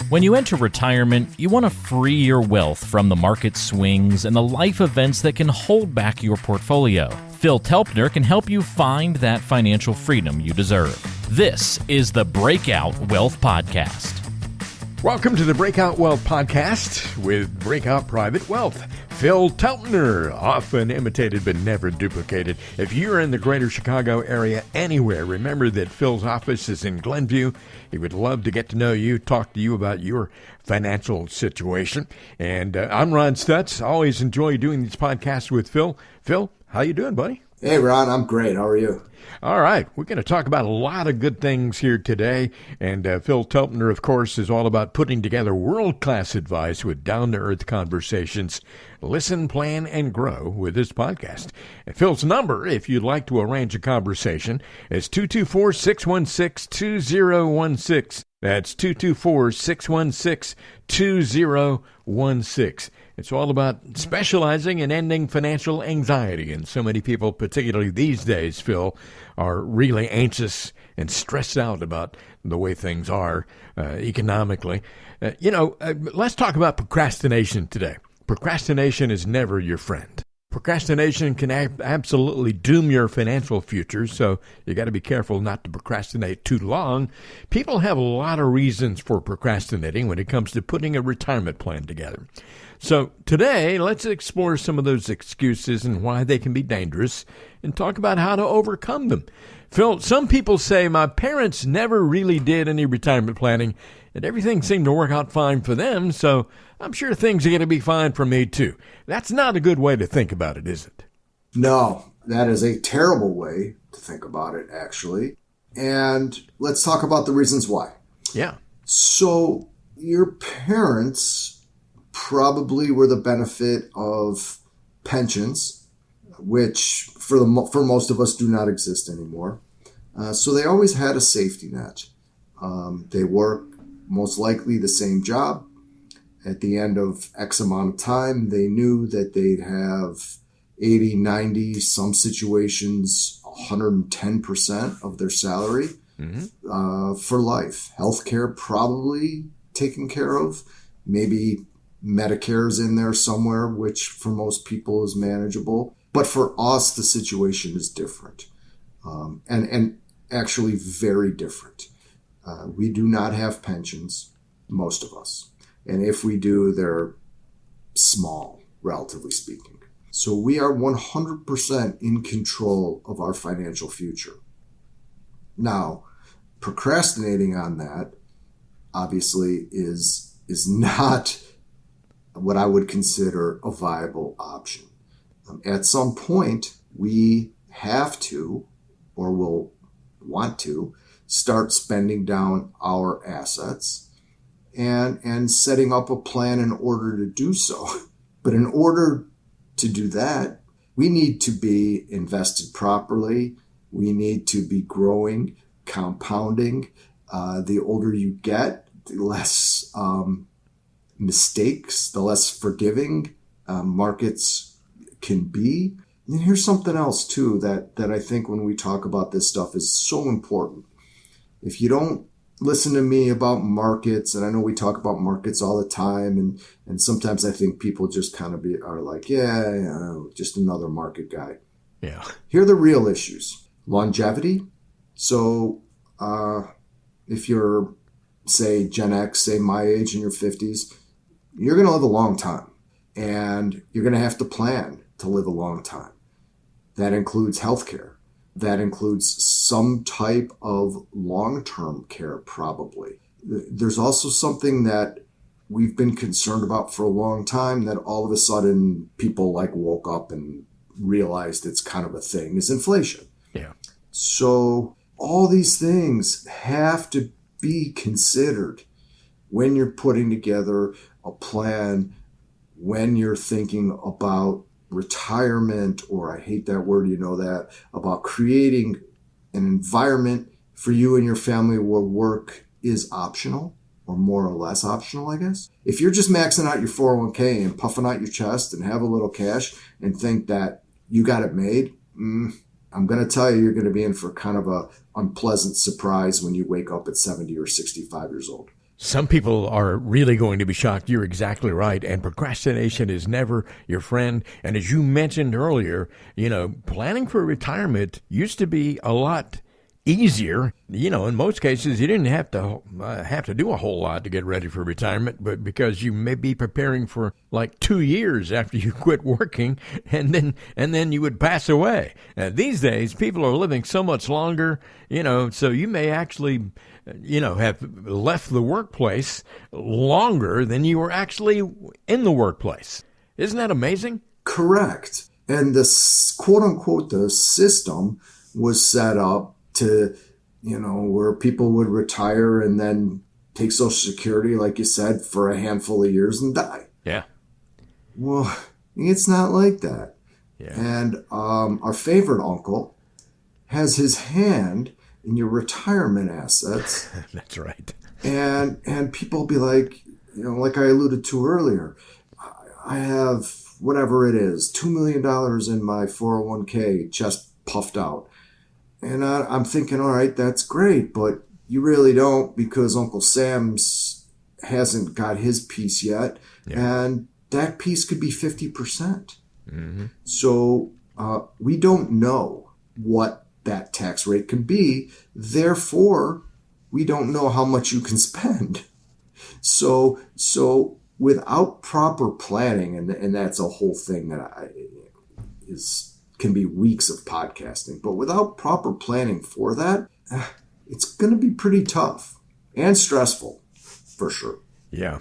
When you enter retirement, you want to free your wealth from the market swings and the life events that can hold back your portfolio. Phil Telpner can help you find that financial freedom you deserve. This is the Breakout Wealth Podcast. Welcome to the Breakout Wealth Podcast with Breakout Private Wealth. Phil Telpner, often imitated but never duplicated. If you're in the greater Chicago area anywhere, remember that Phil's office is in Glenview. He would love to get to know you, talk to you about your financial situation. And I'm Ron Stutz. Always enjoy doing these podcasts with Phil. Phil, how you doing, buddy? Hey, Ron, I'm great. How are you? All right. We're going to talk about a lot of good things here today. And Phil Telpner, of course, is all about putting together world-class advice with down-to-earth conversations. Listen, plan, and grow with this podcast. And Phil's number, if you'd like to arrange a conversation, is 224-616-2016. That's 224-616-2016. It's all about specializing in ending financial anxiety. And so many people, particularly these days, Phil, are really anxious and stressed out about the way things are economically. Let's talk about procrastination today. Procrastination is never your friend. Procrastination can absolutely doom your financial future, so you got to be careful not to procrastinate too long. People have a lot of reasons for procrastinating when it comes to putting a retirement plan together. So today, let's explore some of those excuses and why they can be dangerous and talk about how to overcome them. Phil, some people say my parents never really did any retirement planning and everything seemed to work out fine for them, so I'm sure things are going to be fine for me too. That's not a good way to think about it, is it? No, that is a terrible way to think about it, actually. And let's talk about the reasons why. Yeah. So your parents probably were the benefit of pensions, which for most of us do not exist anymore. So they always had a safety net. They work most likely the same job. At the end of X amount of time, they knew that they'd have 80, 90, some situations, 110% of their salary for life. Healthcare probably taken care of. Maybe Medicare's in there somewhere, which for most people is manageable. But for us, the situation is different, and actually very different. We do not have pensions, most of us. And if we do, they're small, relatively speaking. So we are 100% in control of our financial future. Now, procrastinating on that, obviously, is not what I would consider a viable option. At some point, we have to, or will want to, start spending down our assets and setting up a plan in order to do so. But in order to do that, we need to be invested properly. We need to be growing, compounding. The older you get, the less mistakes, the less forgiving markets can be. And here's something else, too, that I think when we talk about this stuff is so important. If you don't listen to me about markets, and I know we talk about markets all the time, and sometimes I think people just kind of are like, yeah, just another market guy. Yeah. Here are the real issues. Longevity. So if you're, say, Gen X, say my age in your 50s, you're going to live a long time, and you're going to have to plan to live a long time. That includes healthcare. That includes some type of long-term care, probably. There's also something that we've been concerned about for a long time that all of a sudden people woke up and realized it's kind of a thing, is inflation. Yeah. So all these things have to be considered when you're putting together a plan, when you're thinking about retirement, or I hate that word, you know that, about creating an environment for you and your family where work is optional, or more or less optional, I guess. If you're just maxing out your 401k and puffing out your chest and have a little cash and think that you got it made, I'm going to tell you, you're going to be in for kind of a unpleasant surprise when you wake up at 70 or 65 years old. Some people are really going to be shocked. You're exactly right. And procrastination is never your friend. And as you mentioned earlier, planning for retirement used to be a lot easier. In most cases, you didn't have to do a whole lot to get ready for retirement, but because you may be preparing for like 2 years after you quit working, and then you would pass away. These days, people are living so much longer, so you may actually have left the workplace longer than you were actually in the workplace. Isn't that amazing? Correct. And the quote unquote, the system was set up to, where people would retire and then take Social Security, like you said, for a handful of years and die. Yeah. Well, it's not like that. Yeah. And our favorite uncle has his hand in your retirement assets. That's right. And people be like, like I alluded to earlier, I have whatever it is, $2 million in my 401k, chest puffed out. And I'm thinking, all right, that's great, but you really don't, because Uncle Sam's hasn't got his piece yet. Yeah. And that piece could be 50%. Mm-hmm. So we don't know what that tax rate can be. Therefore, we don't know how much you can spend. So without proper planning, and that's a whole thing that can be weeks of podcasting, but without proper planning for that, it's going to be pretty tough and stressful, for sure. Yeah.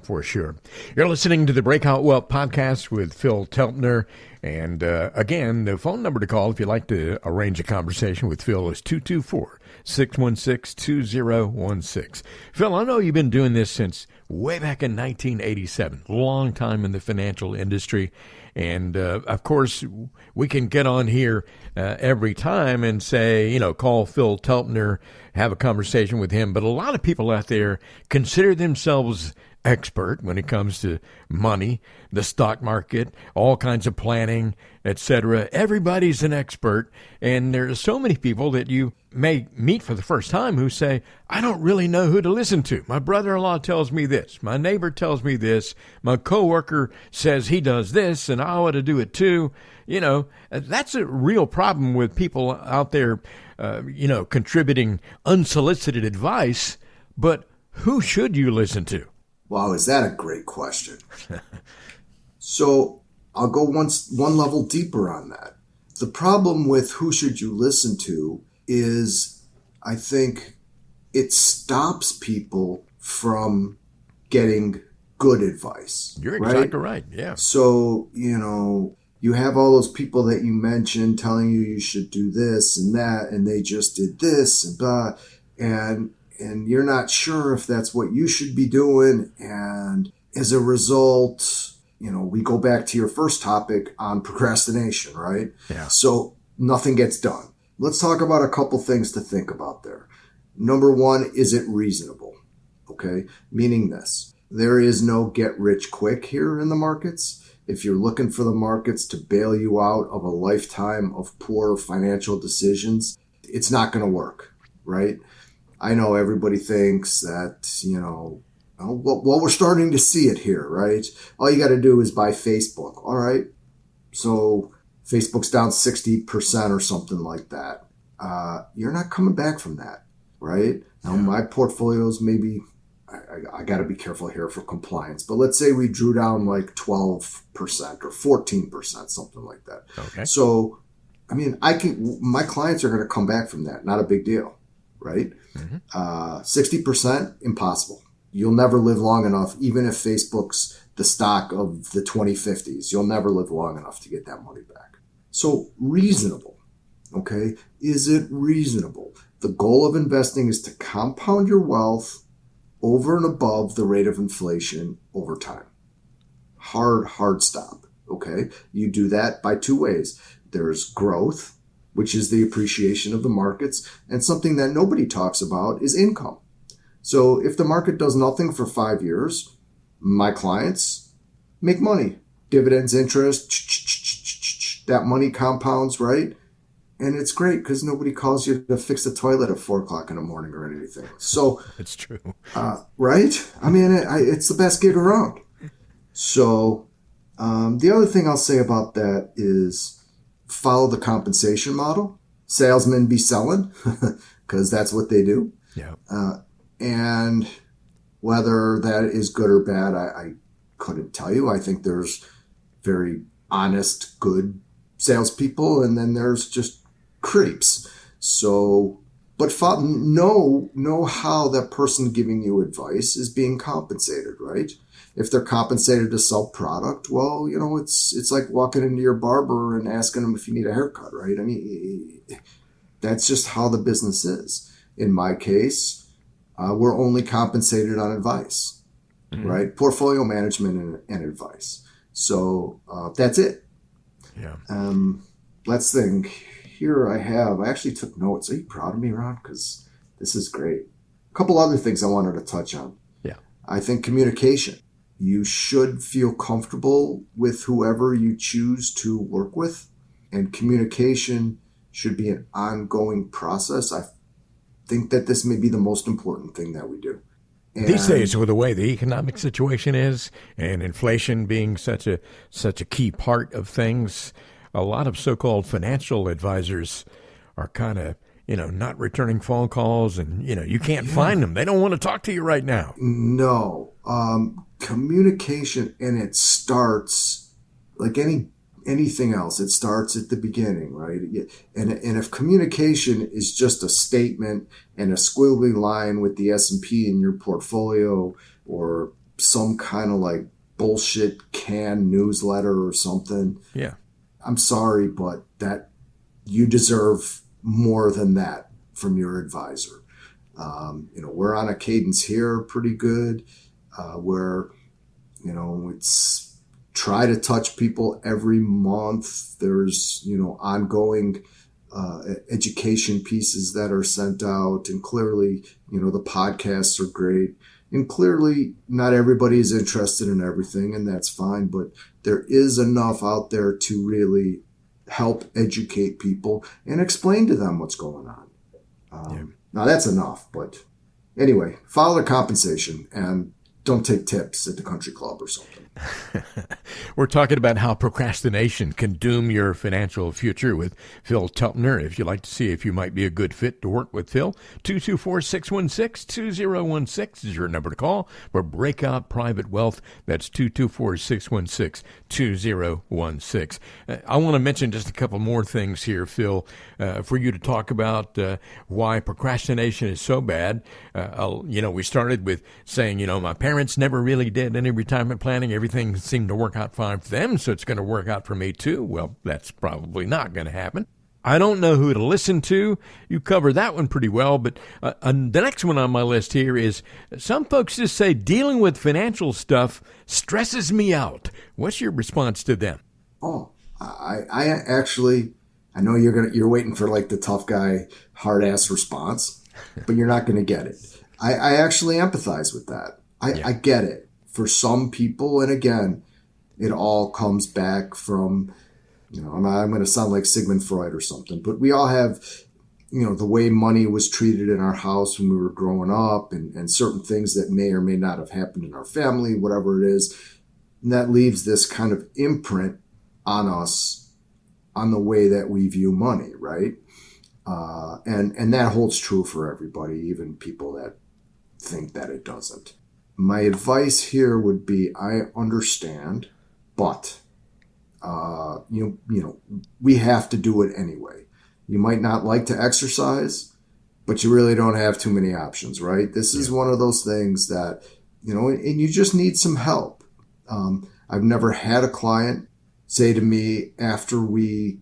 For sure. You're listening to the Breakout Wealth Podcast with Phil Telpner. And again, the phone number to call if you'd like to arrange a conversation with Phil is 224-616-2016. Phil, I know you've been doing this since way back in 1987, long time in the financial industry. And, of course, we can get on here every time and say, call Phil Telpner, have a conversation with him. But a lot of people out there consider themselves expert when it comes to money, the stock market, all kinds of planning, etc. Everybody's an expert, and there are so many people that you may meet for the first time who say, I don't really know who to listen to. My brother-in-law tells me this. My neighbor tells me this. My coworker says he does this, and I ought to do it too. That's a real problem with people out there, contributing unsolicited advice. But who should you listen to? Wow, is that a great question? So I'll go one level deeper on that. The problem with who should you listen to is, I think, it stops people from getting good advice. You're exactly right. Yeah. So, you have all those people that you mentioned telling you should do this and that, and they just did this and blah, and you're not sure if that's what you should be doing. And as a result, we go back to your first topic on procrastination, right? Yeah. So nothing gets done. Let's talk about a couple things to think about there. Number one, is it reasonable? Okay. Meaning this, there is no get rich quick here in the markets. If you're looking for the markets to bail you out of a lifetime of poor financial decisions, it's not going to work, right? I know everybody thinks that, well, we're starting to see it here, right? All you got to do is buy Facebook. All right. So Facebook's down 60% or something like that. You're not coming back from that, right? Now, my portfolios, maybe I got to be careful here for compliance, but let's say we drew down like 12% or 14%, something like that. Okay. So, my clients are going to come back from that. Not a big deal, right? Mm-hmm. 60%, impossible. You'll never live long enough, even if Facebook's the stock of the 2050s. You'll never live long enough to get that money back. So reasonable, okay? Is it reasonable? The goal of investing is to compound your wealth over and above the rate of inflation over time. Hard stop, okay? You do that by two ways. There's growth, which is the appreciation of the markets, and something that nobody talks about is income. So if the market does nothing for 5 years, my clients make money. Dividends, interest, that money compounds, right? And it's great because nobody calls you to fix the toilet at 4 o'clock in the morning or anything. So, It's true. right? I mean, it's the best gig around. So, the other thing I'll say about that is follow the compensation model. Salesmen be selling because that's what they do. Yeah. And whether that is good or bad, I couldn't tell you. I think there's very honest, good salespeople, and then there's just creeps. So, but know how that person giving you advice is being compensated, right? If they're compensated to sell product, well, it's like walking into your barber and asking them if you need a haircut, right? I mean, that's just how the business is. In my case, we're only compensated on advice, right? Portfolio management and advice. So that's it. Yeah. Let's think. Here I actually took notes. Are you proud of me, Ron? Because this is great. A couple other things I wanted to touch on. Yeah. I think communication. You should feel comfortable with whoever you choose to work with, and communication should be an ongoing process. I think that this may be the most important thing that we do. These days, with the way the economic situation is, and inflation being such a key part of things, a lot of so-called financial advisors are kind of, not returning phone calls, and you can't find them. They don't want to talk to you right now. No, communication, and it starts like anything else. It starts at the beginning, right? And if communication is just a statement and a squiggly line with the S&P in your portfolio, or some kind of like bullshit canned newsletter or something, yeah, I'm sorry, but that you deserve more than that from your advisor. We're on a cadence here pretty good, where it's try to touch people every month. There's, ongoing education pieces that are sent out. And clearly, the podcasts are great. And clearly, not everybody is interested in everything, and that's fine. But there is enough out there to really help educate people and explain to them what's going on. Now, that's enough. But anyway, follow the compensation and don't take tips at the country club or something. We're talking about how procrastination can doom your financial future with Phil Telpner. If you'd like to see if you might be a good fit to work with Phil, 224-616-2016 is your number to call for Breakout Private Wealth. That's 224-616-2016. I want to mention just a couple more things here, Phil, for you to talk about why procrastination is so bad. We started with saying, my parents never really did any retirement planning. Everything seemed to work out fine for them, so it's going to work out for me too. Well, that's probably not going to happen. I don't know who to listen to. You covered that one pretty well, but the next one on my list here is some folks just say dealing with financial stuff stresses me out. What's your response to them? Oh, I know you're waiting for like the tough guy, hard ass response, but you're not going to get it. I actually empathize with that. I get it. For some people, and again, it all comes back from, I'm going to sound like Sigmund Freud or something, but we all have, the way money was treated in our house when we were growing up, and certain things that may or may not have happened in our family, whatever it is. And that leaves this kind of imprint on us on the way that we view money, right? And that holds true for everybody, even people that think that it doesn't. My advice here would be, I understand, but we have to do it anyway. You might not like to exercise, but you really don't have too many options, right? This is one of those things that, and you just need some help. I've never had a client say to me after we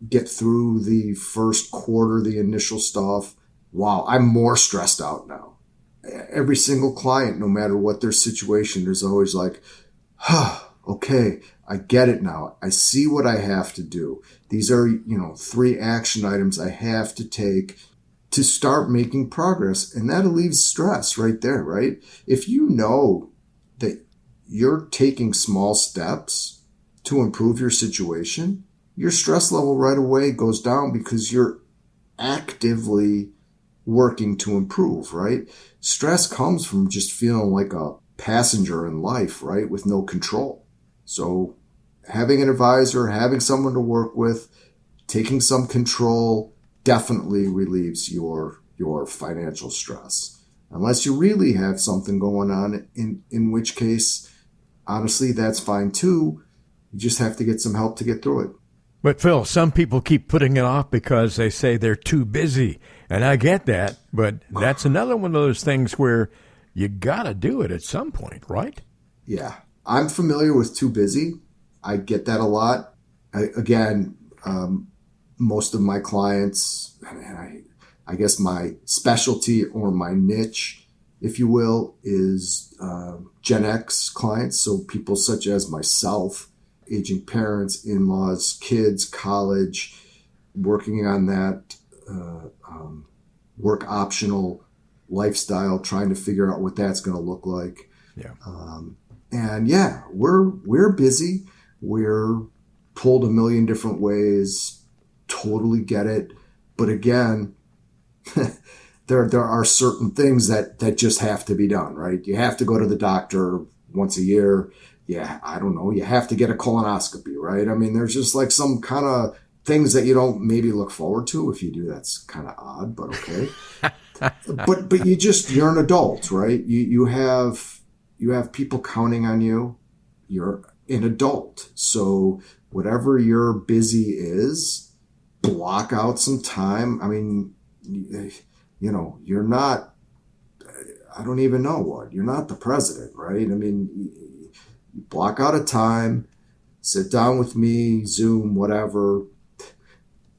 get through the first quarter, the initial stuff, wow, I'm more stressed out now. Every single client, no matter what their situation, there's always like, okay, I get it now. I see what I have to do. These are, 3 action items I have to take to start making progress. And that relieves stress right there, right? If you know that you're taking small steps to improve your situation, your stress level right away goes down because you're actively working to improve, right? Stress comes from just feeling like a passenger in life, right? With no control. So having an advisor, having someone to work with, taking some control definitely relieves your financial stress. Unless you really have something going on, in which case, honestly, that's fine too. You just have to get some help to get through it. But Phil, some people keep putting it off because they say they're too busy. And I get that, but that's another one of those things where you got to do it at some point, right? Yeah. I'm familiar with too busy. I get that a lot. Most of my clients, and I guess my specialty or my niche, if you will, is Gen X clients. So people such as myself, aging parents, in-laws, kids, college, working on that work optional lifestyle, trying to figure out what that's going to look like. Yeah. And yeah, we're busy. We're pulled a million different ways. Totally get it. But again, there are certain things that just have to be done, right? You have to go to the doctor once a year. Yeah, I don't know. You have to get a colonoscopy, right? I mean, there's just like some kind of things that you don't maybe look forward to. If you do, that's kind of odd, but okay. but you're an adult, right? You have people counting on you. You're an adult. So whatever your busy is, block out some time. I mean, you're not, I don't even know what, you're not the president, right? I mean, you block out a time, sit down with me, Zoom, whatever,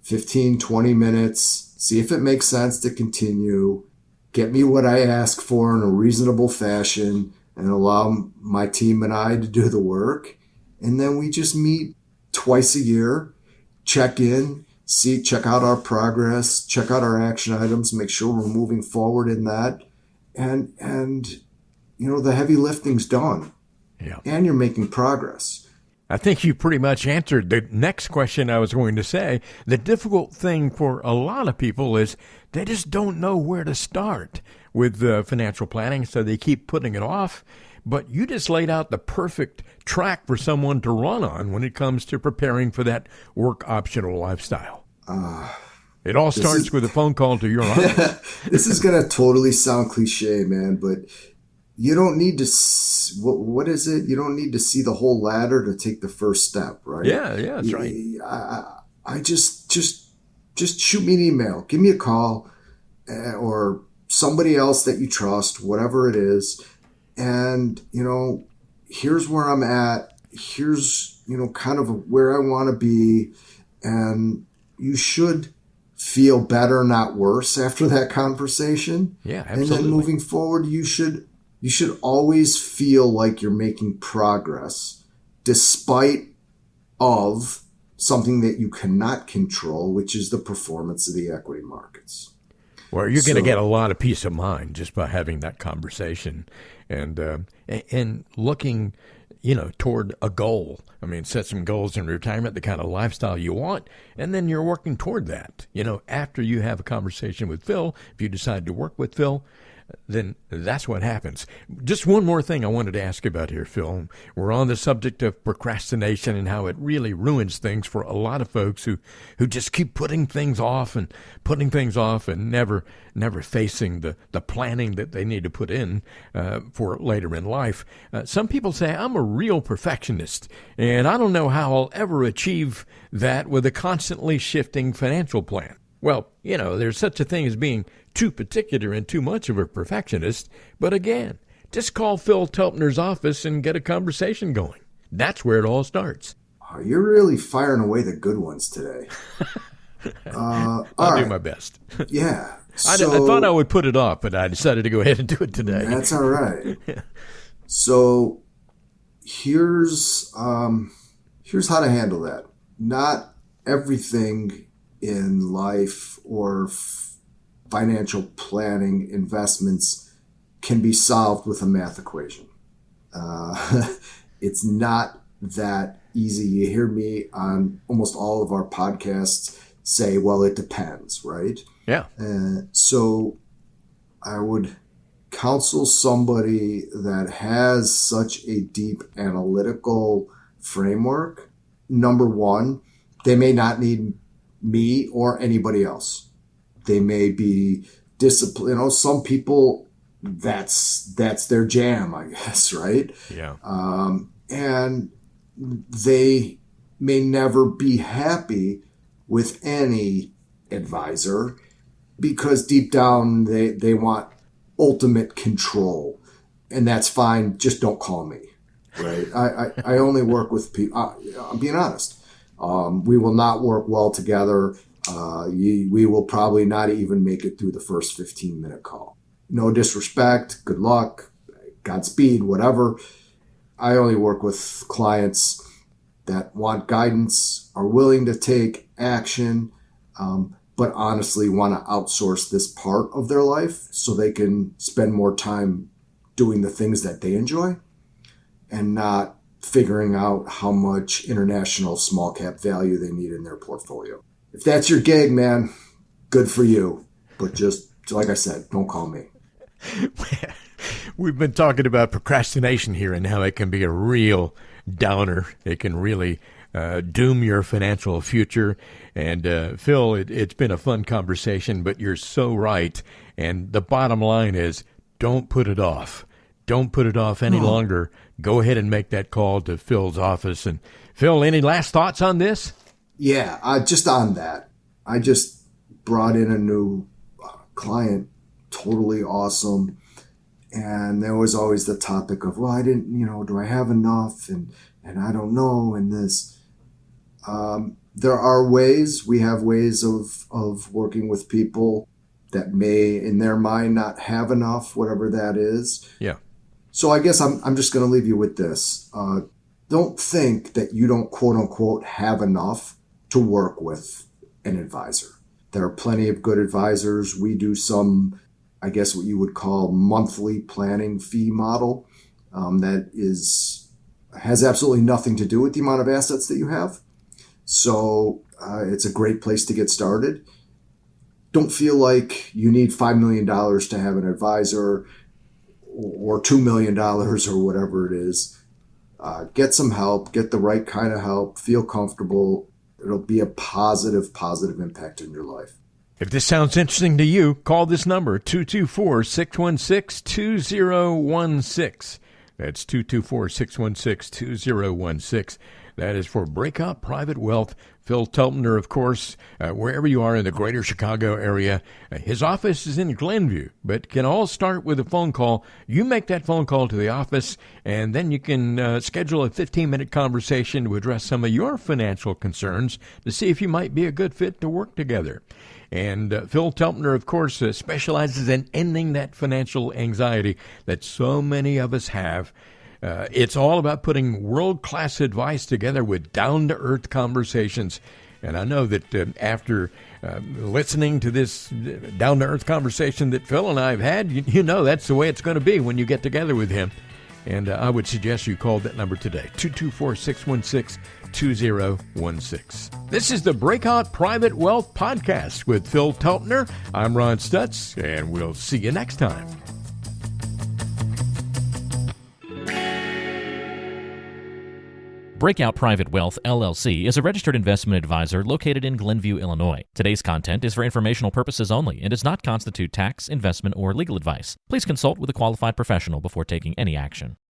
15, 20 minutes, see if it makes sense to continue, get me what I ask for in a reasonable fashion, and allow my team and I to do the work. And then we just meet twice a year, check in, check out our progress, check out our action items, make sure we're moving forward in that. And the heavy lifting's done. Yeah. And you're making progress. I think you pretty much answered the next question I was going to say. The difficult thing for a lot of people is they just don't know where to start with financial planning, so they keep putting it off. But you just laid out the perfect track for someone to run on when it comes to preparing for that work optional lifestyle. It all starts with a phone call to your office. This is going to totally sound cliche, man, but you don't need to, what is it? You don't need to see the whole ladder to take the first step, right? Yeah, that's right. I just shoot me an email, give me a call, or somebody else that you trust, whatever it is. And, here's where I'm at. Here's, kind of where I want to be. And you should feel better, not worse after that conversation. Yeah, absolutely. And then moving forward, you should always feel like you're making progress despite of something that you cannot control, which is the performance of the equity markets. Well, you're going to get a lot of peace of mind just by having that conversation and looking, toward a goal. I mean, set some goals in retirement, the kind of lifestyle you want, and then you're working toward that. After you have a conversation with Phil, if you decide to work with Phil, then that's what happens. Just one more thing I wanted to ask about here, Phil. We're on the subject of procrastination and how it really ruins things for a lot of folks who just keep putting things off and never facing the planning that they need to put in for later in life. Some people say, I'm a real perfectionist, and I don't know how I'll ever achieve that with a constantly shifting financial plan. Well, there's such a thing as being too particular and too much of a perfectionist. But again, just call Phil Telpner's office and get a conversation going. That's where it all starts. Oh, you're really firing away the good ones today. I'll do my best. Yeah. I thought I would put it off, but I decided to go ahead and do it today. That's all right. So here's how to handle that. Not everything in life or financial planning, investments can be solved with a math equation. It's not that easy. You hear me on almost all of our podcasts say, well, it depends, right? Yeah. So I would counsel somebody that has such a deep analytical framework. Number one, they may not need me or anybody else. They may be disciplined. Some people, that's their jam, I guess, right? Yeah. And they may never be happy with any advisor because deep down they want ultimate control, and that's fine. Just don't call me, right? I only work with people. I'm being honest. We will not work well together. We will probably not even make it through the first 15-minute call. No disrespect. Good luck. Godspeed. Whatever. I only work with clients that want guidance, are willing to take action, but honestly want to outsource this part of their life so they can spend more time doing the things that they enjoy and not figuring out how much international small cap value they need in their portfolio. If that's your gig, man, good for you. But just like I said, don't call me. We've been talking about procrastination here and how it can be a real downer. It can really doom your financial future. And Phil, it's been a fun conversation, but you're so right. And the bottom line is, don't put it off. Don't put it off any longer. Go ahead and make that call to Phil's office. And Phil, any last thoughts on this? Yeah, just on that. I just brought in a new client, totally awesome. And there was always the topic of, well, I didn't, do I have enough? And I don't know. And this, there are ways, we have ways of working with people that may, in their mind, not have enough, whatever that is. Yeah. So I guess I'm just going to leave you with this. Don't think that you don't, quote unquote, have enough to work with an advisor. There are plenty of good advisors. We do some, I guess what you would call monthly planning fee model that has absolutely nothing to do with the amount of assets that you have. So it's a great place to get started. Don't feel like you need $5 million to have an advisor or $2 million or whatever it is. Get some help, get the right kind of help, feel comfortable. It'll be a positive impact in your life. If this sounds interesting to you, call this number, 224-616-2016. That's 224-616-2016. That is for Breakout Private Wealth. Phil Telpner, of course, wherever you are in the greater Chicago area. His office is in Glenview, but can all start with a phone call. You make that phone call to the office, and then you can schedule a 15-minute conversation to address some of your financial concerns to see if you might be a good fit to work together. And Phil Telpner, of course, specializes in ending that financial anxiety that so many of us have. It's all about putting world-class advice together with down-to-earth conversations. And I know that after listening to this down-to-earth conversation that Phil and I have had, you know that's the way it's going to be when you get together with him. And I would suggest you call that number today, 224-616-2016. This is the Breakout Private Wealth Podcast with Phil Telpner. I'm Ron Stutz, and we'll see you next time. Breakout Private Wealth, LLC, is a registered investment advisor located in Glenview, Illinois. Today's content is for informational purposes only and does not constitute tax, investment, or legal advice. Please consult with a qualified professional before taking any action.